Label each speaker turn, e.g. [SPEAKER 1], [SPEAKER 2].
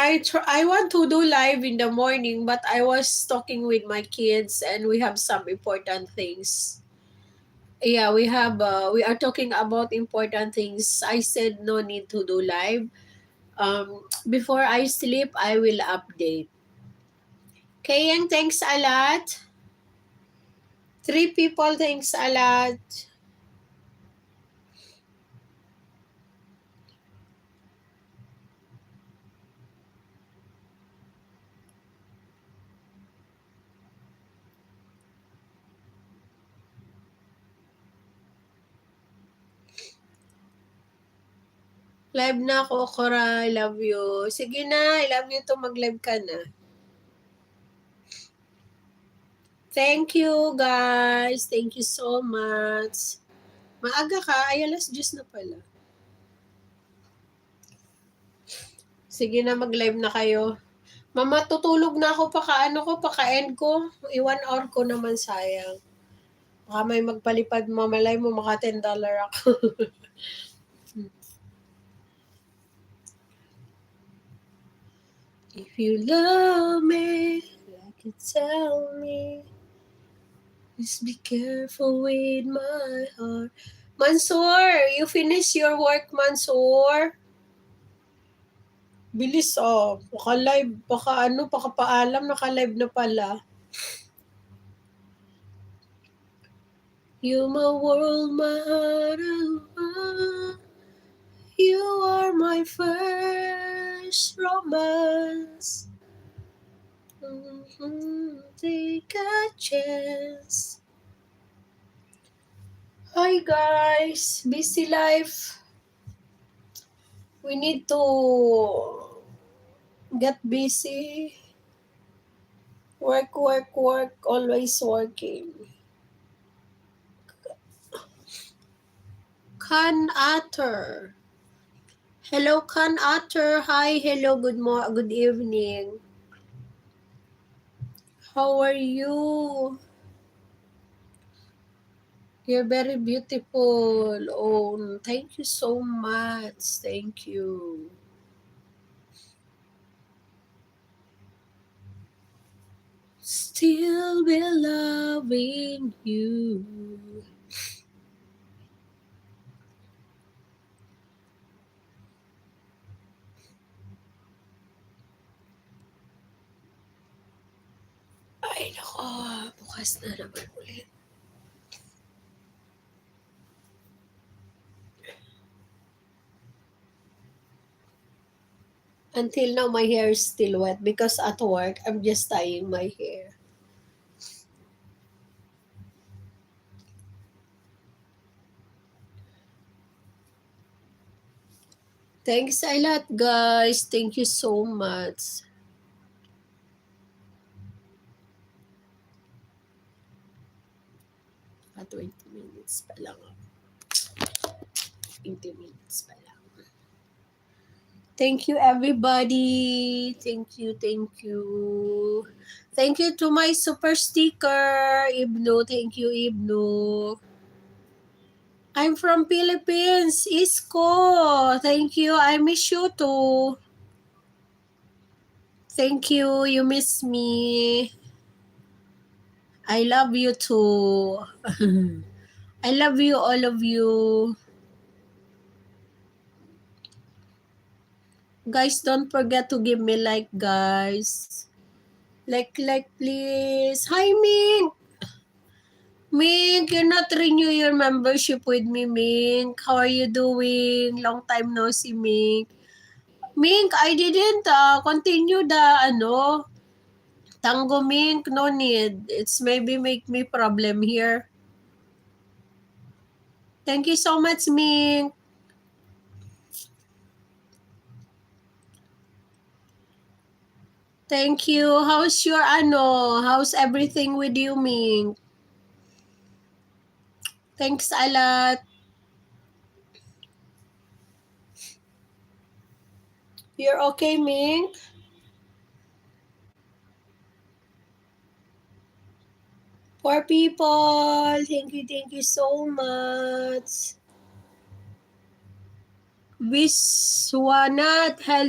[SPEAKER 1] I want to do live in the morning, but I was talking with my kids and we have some important things. Yeah, we are talking about important things. I said no need to do live. Before I sleep, I will update. Kayang, thanks a lot. 3 people, thanks a lot. Live na ako, Cora. I love you. Sige na, I love you to mag-live ka na. Thank you, guys. Thank you so much. Maaga ka? Ay, alas 10 na pala. Sige na, mag-live na kayo. Mama, tutulog na ako. Paka-end ko. 1 hour ko naman, sayang. Baka may magpalipad, mamalay mo, maka $10 ako. If you love me, like you tell me, just be careful with my heart. Mansoor, you finish your work, Mansoor? Bilis Baka-live, baka paalam, naka-live na pala. You my world, my heart, you are my first romance. Take a chance. Hi guys, busy life. We need to get busy. Work, always working. Can Otter. Hello, Can Otter. Hi, hello, good evening. How are you? You're very beautiful. Oh, thank you so much. Thank you. Still be loving you. Ay, nako. Bukas na naman ulit. Until now, my hair is still wet because at work, I'm just tying my hair. Thanks a lot, guys. Thank you so much. Ah, 20 minutes pa lang. 20 minutes pa lang. Thank you, everybody. Thank you, thank you. Thank you to my super sticker, Ibnu. Thank you, Ibnu. I'm from Philippines, Isko. Thank you. I miss you too. Thank you. You miss me. I love you too. I love you, all of you. Guys, don't forget to give me like, guys. Like, please. Hi, Ming. Mink, you're not renew your membership with me, Mink. How are you doing? Long time no see, Mink. Mink, I didn't continue the Tango, Mink. No need. It's maybe make me problem here. Thank you so much, Mink. Thank you. How's your How's everything with you, Mink? Thanks a lot. You're okay, Mink? Poor people. Thank you so much. Viswanath, hello.